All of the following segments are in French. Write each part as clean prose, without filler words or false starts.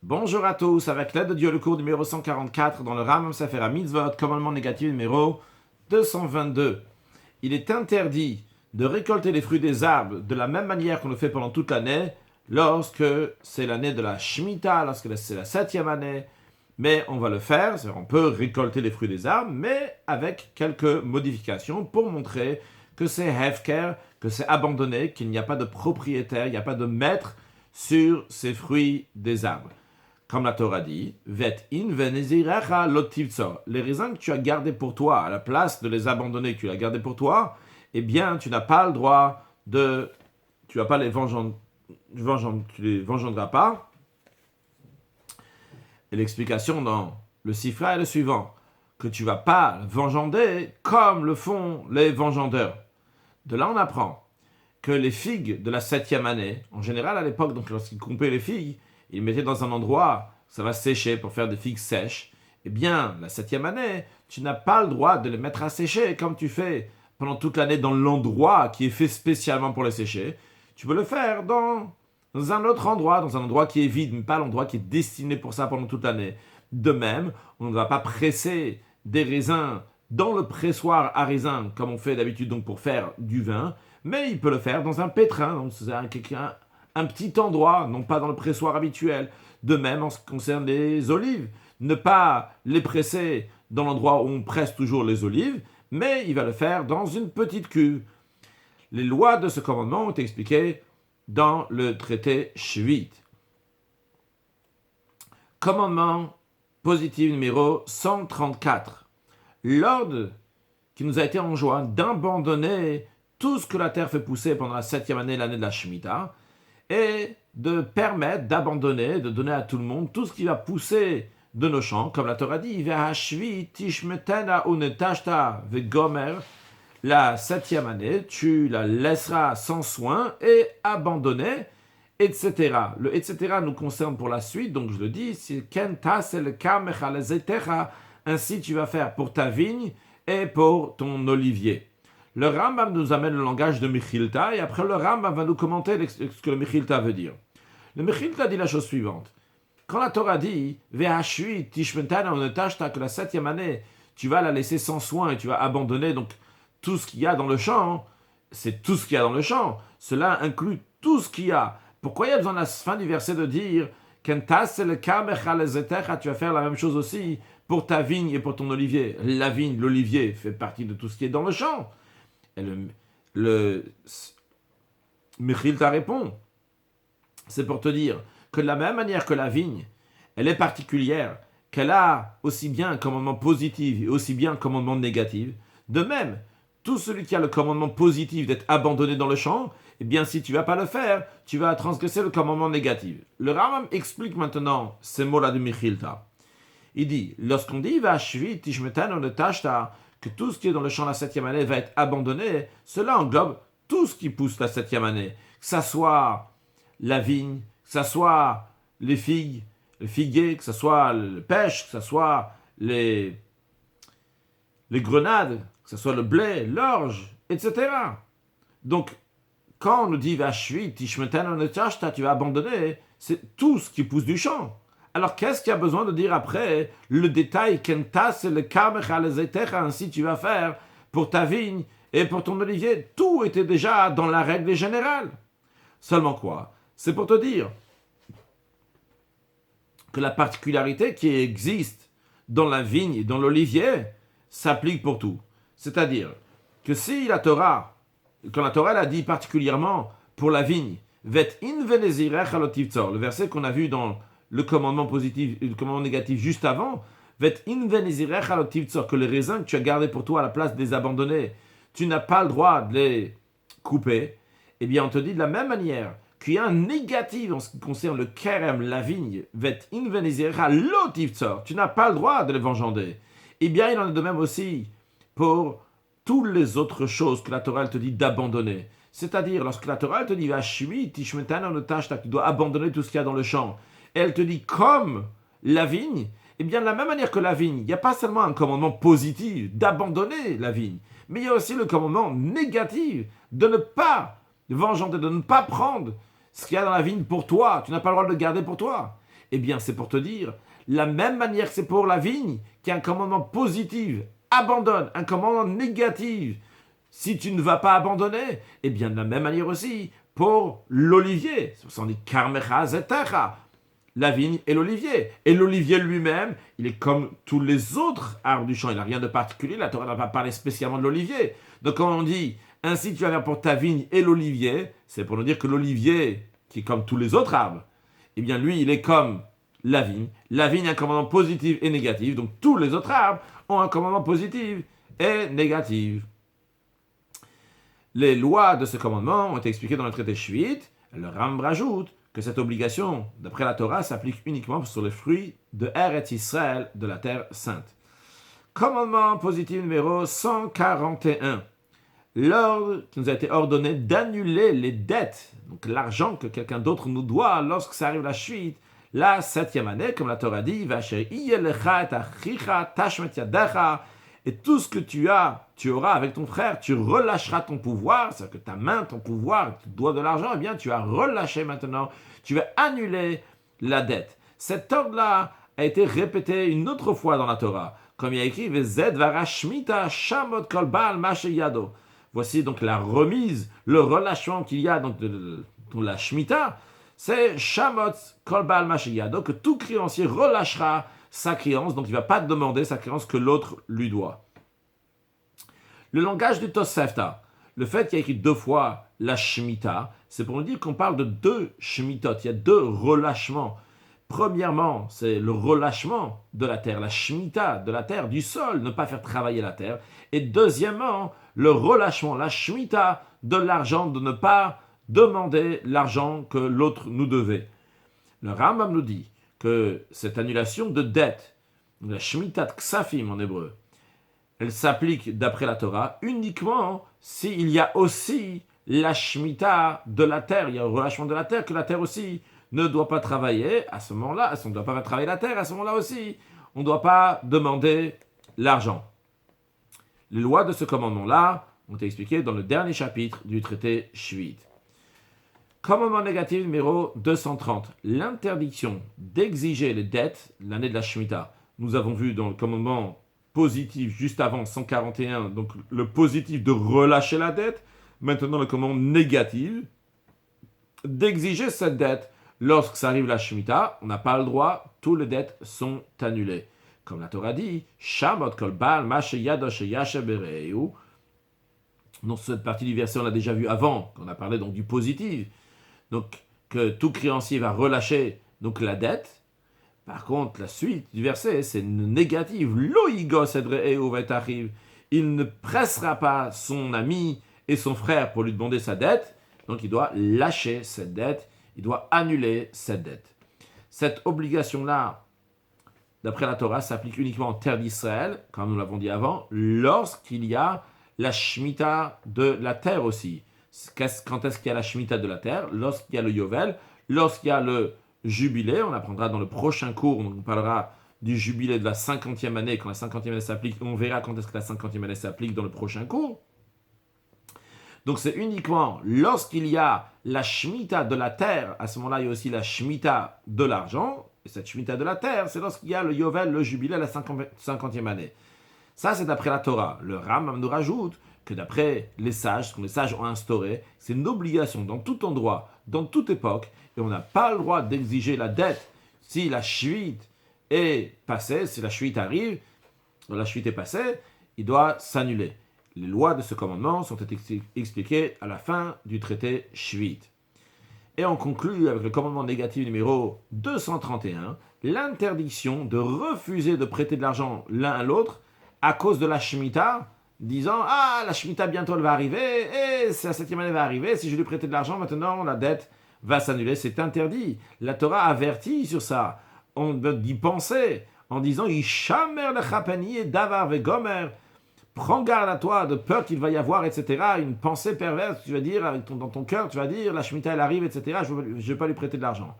Bonjour à tous, avec l'aide de Dieu, le cours numéro 144 dans le Rambam Sefer HaMitzvot, commandement négatif numéro 222. Il est interdit de récolter les fruits des arbres de la même manière qu'on le fait pendant toute l'année, lorsque c'est l'année de la Shemitah, lorsque c'est la 7e année, mais on va le faire, c'est-à-dire on peut récolter les fruits des arbres, mais avec quelques modifications pour montrer que c'est hefker, que c'est abandonné, qu'il n'y a pas de propriétaire, il n'y a pas de maître sur ces fruits des arbres. Comme la Torah dit, vet in venezirecha lotivtzor. Les raisins que tu as gardés pour toi, à la place de les abandonner, que tu as gardés pour toi, eh bien, tu n'as pas le droit de, tu vas pas les tu les vengendras pas. Et l'explication dans le Sifra est le suivant, que tu vas pas vengander comme le font les vengendeurs. De là, on apprend que les figues de la 7e année, en général à l'époque, donc lorsqu'ils coupaient les figues, ils mettaient dans un endroit où ça va sécher pour faire des figues sèches. Eh bien, la 7e année, tu n'as pas le droit de les mettre à sécher comme tu fais pendant toute l'année dans l'endroit qui est fait spécialement pour les sécher. Tu peux le faire dans un autre endroit, dans un endroit qui est vide, mais pas l'endroit qui est destiné pour ça pendant toute l'année. De même, on ne va pas presser des raisins dans le pressoir à raisins comme on fait d'habitude donc pour faire du vin, mais il peut le faire dans un pétrin, donc c'est un petit endroit, non pas dans le pressoir habituel. De même en ce qui concerne les olives, ne pas les presser dans l'endroit où on presse toujours les olives, mais il va le faire dans une petite cuve. Les lois de ce commandement ont été expliquées dans le traité Shvit. Commandement positif numéro 134. L'ordre qui nous a été enjoint d'abandonner tout ce que la terre fait pousser pendant la 7e année, l'année de la Shemitah, et de permettre d'abandonner, de donner à tout le monde tout ce qui va pousser de nos champs, comme la Torah dit, la 7e année, tu la laisseras sans soin et abandonnée, etc. Le etc. nous concerne pour la suite, donc je le dis, ainsi tu vas faire pour ta vigne et pour ton olivier. Le Rambam nous amène le langage de Mechilta et après le Rambam va nous commenter ce que le Mechilta veut dire. Le Mechilta dit la chose suivante. Quand la Torah dit que la 7e année, tu vas la laisser sans soin et tu vas abandonner donc tout ce qu'il y a dans le champ, c'est tout ce qu'il y a dans le champ. Cela inclut tout ce qu'il y a. Pourquoi il y a besoin à la fin du verset de dire tu vas faire la même chose aussi pour ta vigne et pour ton olivier. La vigne, l'olivier fait partie de tout ce qui est dans le champ. Et le Mechilta répond, c'est pour te dire que de la même manière que la vigne, elle est particulière, qu'elle a aussi bien un commandement positif et aussi bien un commandement négatif, de même, tout celui qui a le commandement positif d'être abandonné dans le champ, eh bien si tu ne vas pas le faire, tu vas transgresser le commandement négatif. Le Rambam explique maintenant ces mots-là de Mechilta. Il dit, lorsqu'on dit que tout ce qui est dans le champ la 7e année va être abandonné, cela englobe tout ce qui pousse la 7e année. Que ça soit la vigne, que ça soit les figues, le figuier, que ça soit le pêche, que ça soit les grenades, que ça soit le blé, l'orge, etc. Donc, quand on nous dit tu vas abandonner, c'est tout ce qui pousse du champ. Alors, qu'est-ce qu'il y a besoin de dire après le détail ainsi tu vas faire pour ta vigne et pour ton olivier? Tout était déjà dans la règle générale. Seulement quoi? C'est pour te dire que la particularité qui existe dans la vigne et dans l'olivier s'applique pour tout. C'est-à-dire que si la Torah, quand la Torah l'a dit particulièrement pour la vigne, le verset qu'on a vu dans le commandement positif et le commandement négatif juste avant, que les raisins que tu as gardés pour toi à la place de les abandonner, tu n'as pas le droit de les couper, eh bien on te dit de la même manière qu'il y a un négatif en ce qui concerne le kerem, la vigne, tu n'as pas le droit de les venger. Eh bien il en est de même aussi pour toutes les autres choses que la Torah te dit d'abandonner. C'est-à-dire, lorsque la Torah te dit tu dois abandonner tout ce qu'il y a dans le champ, et elle te dit comme la vigne, eh bien de la même manière que la vigne, il n'y a pas seulement un commandement positif d'abandonner la vigne, mais il y a aussi le commandement négatif de ne pas venger, de ne pas prendre ce qu'il y a dans la vigne pour toi. Tu n'as pas le droit de le garder pour toi. Eh bien, c'est pour te dire, la même manière que c'est pour la vigne, qui est un commandement positif, abandonne, un commandement négatif. Si tu ne vas pas abandonner, eh bien, de la même manière aussi, pour l'olivier, ce sont des karmecha zetecha, la vigne et l'olivier. Et l'olivier lui-même, il est comme tous les autres arbres du champ. Il n'a rien de particulier. La Torah n'a pas parlé spécialement de l'olivier. Donc quand on dit « ainsi tu vas faire pour ta vigne et l'olivier », c'est pour nous dire que l'olivier, qui est comme tous les autres arbres, eh bien lui, il est comme la vigne. La vigne a un commandement positif et négatif. Donc tous les autres arbres ont un commandement positif et négatif. Les lois de ce commandement ont été expliquées dans le traité Shvit. Le Rambam rajoute que cette obligation, d'après la Torah, s'applique uniquement sur les fruits de Eretz Israël, de la terre sainte. Commandement positif numéro 141. L'ordre qui nous a été ordonné d'annuler les dettes, donc l'argent que quelqu'un d'autre nous doit lorsque ça arrive la chute, la 7e année, comme la Torah dit, et tout ce que tu auras avec ton frère, tu relâcheras ton pouvoir, c'est-à-dire que ta main, ton pouvoir, tu dois de l'argent, eh bien tu as relâché maintenant, tu vas annuler la dette. Cet ordre-là a été répété une autre fois dans la Torah, comme il y a écrit, Vezed varashmita shamot kol baal masheyado. Voici donc la remise, le relâchement qu'il y a donc de la Shemitah, c'est Shamot Kol Baal Mashiyado, que tout créancier relâchera sa créance, donc il ne va pas demander sa créance que l'autre lui doit. Le langage du Tosefta, le fait qu'il y a écrit 2 fois la Shemitah, c'est pour nous dire qu'on parle de 2 Shemitot, il y a 2 relâchements. Premièrement, c'est le relâchement de la terre, la Shemitah de la terre, du sol, ne pas faire travailler la terre. Et deuxièmement, le relâchement, la Shemitah de l'argent, de ne pas demander l'argent que l'autre nous devait. Le Rambam nous dit que cette annulation de dette, la Shemitah de Ksafim en hébreu, elle s'applique d'après la Torah uniquement s'il y a aussi la Shemitah de la terre, il y a un relâchement de la terre, que la terre aussi ne doit pas travailler, à ce moment-là, on ne doit pas travailler la terre, à ce moment-là aussi, on ne doit pas demander l'argent. Les lois de ce commandement-là ont été expliquées dans le dernier chapitre du traité Shvit. Commandement négatif numéro 230, l'interdiction d'exiger les dettes l'année de la Shemitah. Nous avons vu dans le commandement positif juste avant 141, donc le positif de relâcher la dette, maintenant le commandement négatif d'exiger cette dette. Lorsque ça arrive la Shemitah, on n'a pas le droit, toutes les dettes sont annulées. Comme la Torah dit, Shamot kol baal masheyado sheyashe bereu. Dans cette partie du verset, on l'a déjà vu avant, quand on a parlé donc du positif. Donc, que tout créancier va relâcher donc la dette. Par contre, la suite du verset, c'est négatif. Lo yigos edreu vetariv. Il ne pressera pas son ami et son frère pour lui demander sa dette. Donc, il doit lâcher cette dette. Il doit annuler cette dette. Cette obligation-là, d'après la Torah, s'applique uniquement en terre d'Israël, comme nous l'avons dit avant, lorsqu'il y a la Shemitah de la terre aussi. Quand est-ce qu'il y a la Shemitah de la terre? Lorsqu'il y a le Yovel, lorsqu'il y a le jubilé, on apprendra dans le prochain cours, on parlera du jubilé de la 50e année, quand la 50e année s'applique, on verra quand est-ce que la 50e année s'applique dans le prochain cours. Donc c'est uniquement lorsqu'il y a la Shemitah de la terre, à ce moment-là il y a aussi la Shemitah de l'argent, et cette Shemitah de la terre, c'est lorsqu'il y a le Yovel, le jubilé, la 50e année. Ça c'est d'après la Torah. Le Rambam nous rajoute que d'après les sages, ce que les sages ont instauré, c'est une obligation dans tout endroit, dans toute époque, et on n'a pas le droit d'exiger la dette si la Shvit est passée, si la Shvit arrive, la Shvit est passée, il doit s'annuler. Les lois de ce commandement sont expliquées à la fin du traité Shvit. Et on conclut avec le commandement négatif numéro 231, l'interdiction de refuser de prêter de l'argent l'un à l'autre à cause de la Shemitah, disant « Ah, la Shemitah bientôt elle va arriver, et la 7e année va arriver, si je lui prêtais de l'argent, maintenant la dette va s'annuler. » C'est interdit. La Torah avertit sur ça. On doit y penser en disant « Yishamer lechapeni et davar vegomer » prends garde à toi de peur qu'il va y avoir, etc. Une pensée perverse, tu vas dire, dans ton cœur, tu vas dire, la Shemitah elle arrive, etc. Je ne vais pas lui prêter de l'argent.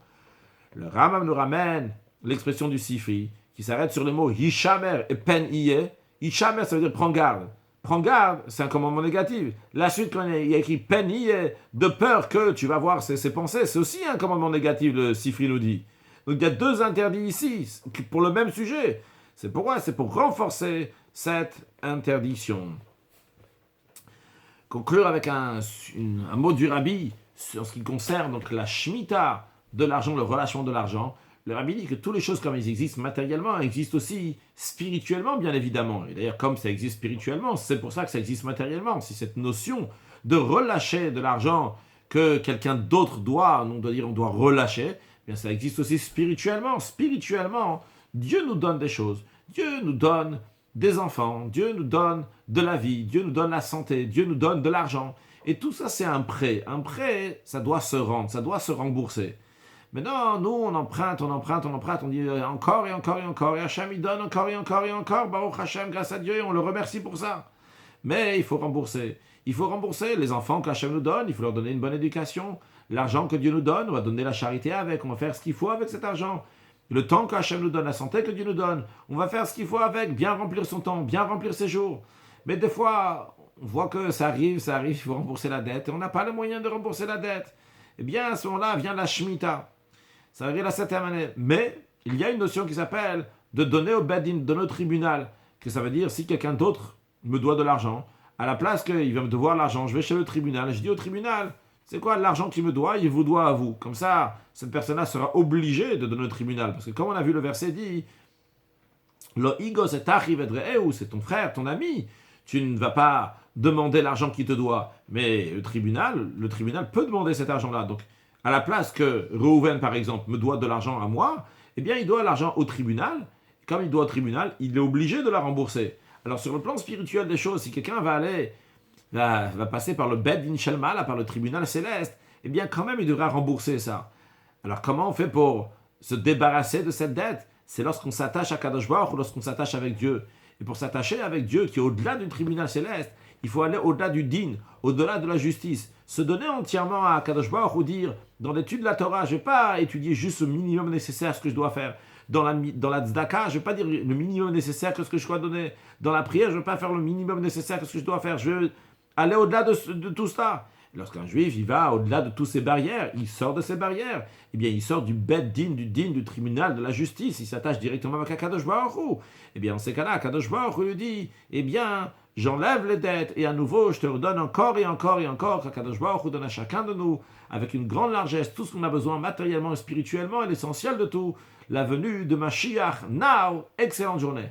Le Rambam nous ramène l'expression du Sifri, qui s'arrête sur le mot Hishamer et Pen Iye. Hishamer, ça veut dire prends garde. Prends garde, c'est un commandement négatif. La suite, quand il y a écrit Pen Iye, de peur que tu vas voir ses pensées, c'est aussi un commandement négatif, le Sifri nous dit. Donc il y a deux interdits ici pour le même sujet. C'est pourquoi? C'est pour renforcer cette interdiction. Conclure avec un mot du rabbi en ce qui concerne donc la shemitah de l'argent, le relâchement de l'argent. Le rabbi dit que toutes les choses comme elles existent matériellement, existent aussi spirituellement, bien évidemment. Et d'ailleurs, comme ça existe spirituellement, c'est pour ça que ça existe matériellement. Si cette notion de relâcher de l'argent que quelqu'un d'autre doit, on doit dire on doit relâcher, eh bien ça existe aussi spirituellement. Spirituellement, Dieu nous donne des choses. Dieu nous donne des enfants, Dieu nous donne de la vie, Dieu nous donne la santé, Dieu nous donne de l'argent. Et tout ça, c'est un prêt. Un prêt, ça doit se rendre, ça doit se rembourser. Maintenant, nous, on emprunte, on dit encore et encore et encore, et Hachem, il donne encore et encore et encore, Baruch Hachem, grâce à Dieu, et on le remercie pour ça. Mais il faut rembourser. Il faut rembourser les enfants qu'Hachem nous donne, il faut leur donner une bonne éducation. L'argent que Dieu nous donne, on va donner la charité avec, on va faire ce qu'il faut avec cet argent. Le temps qu'Hachem nous donne, la santé que Dieu nous donne, on va faire ce qu'il faut avec, bien remplir son temps, bien remplir ses jours. Mais des fois, on voit que ça arrive, il faut rembourser la dette, et on n'a pas le moyen de rembourser la dette. Eh bien, à ce moment-là, vient la Shemitah. Ça arrive la 7e année. Mais il y a une notion qui s'appelle de donner au Bedin, de donner au tribunal. Que ça veut dire, si quelqu'un d'autre me doit de l'argent, à la place qu'il va me devoir l'argent, je vais chez le tribunal, je dis au tribunal, c'est quoi l'argent qu'il me doit, il vous doit à vous. Comme ça, cette personne-là sera obligée de donner au tribunal. Parce que comme on a vu le verset dit, Lo igo c'est c'est ton frère, ton ami. Tu ne vas pas demander l'argent qu'il te doit. Mais le tribunal peut demander cet argent-là. Donc, à la place que Reuven, par exemple, me doit de l'argent à moi, eh bien, il doit l'argent au tribunal. Et comme il doit au tribunal, il est obligé de la rembourser. Alors, sur le plan spirituel des choses, si quelqu'un va passer par le Bed Din Shel Ma'ala, par le tribunal céleste, eh bien, quand même, il devra rembourser ça. Alors, comment on fait pour se débarrasser de cette dette? C'est lorsqu'on s'attache à Kadosh Baruch ou lorsqu'on s'attache avec Dieu. Et pour s'attacher avec Dieu, qui est au-delà du tribunal céleste, il faut aller au-delà du din, au-delà de la justice. Se donner entièrement à Kadosh Baruch ou dire, dans l'étude de la Torah, je ne vais pas étudier juste le minimum nécessaire, ce que je dois faire. Dans la tzedaka, je ne vais pas dire le minimum nécessaire que ce que je dois donner. Dans la prière, je ne vais pas faire le minimum nécessaire que ce que je dois faire. Je vais aller au-delà de tout ça. Lorsqu'un juif, il va au-delà de toutes ces barrières, il sort de ces barrières, eh bien, il sort du bed din, du tribunal, de la justice, il s'attache directement avec Akadosh Baruch Hu. Eh bien, en ces cas-là, Akadosh Baruch Hu lui dit, eh bien, j'enlève les dettes, et à nouveau, je te redonne encore et encore et encore, qu'Akadosh Baruch Hu donne à chacun de nous, avec une grande largesse, tout ce qu'on a besoin matériellement et spirituellement, et l'essentiel de tout, la venue de Mashiach, now, excellente journée.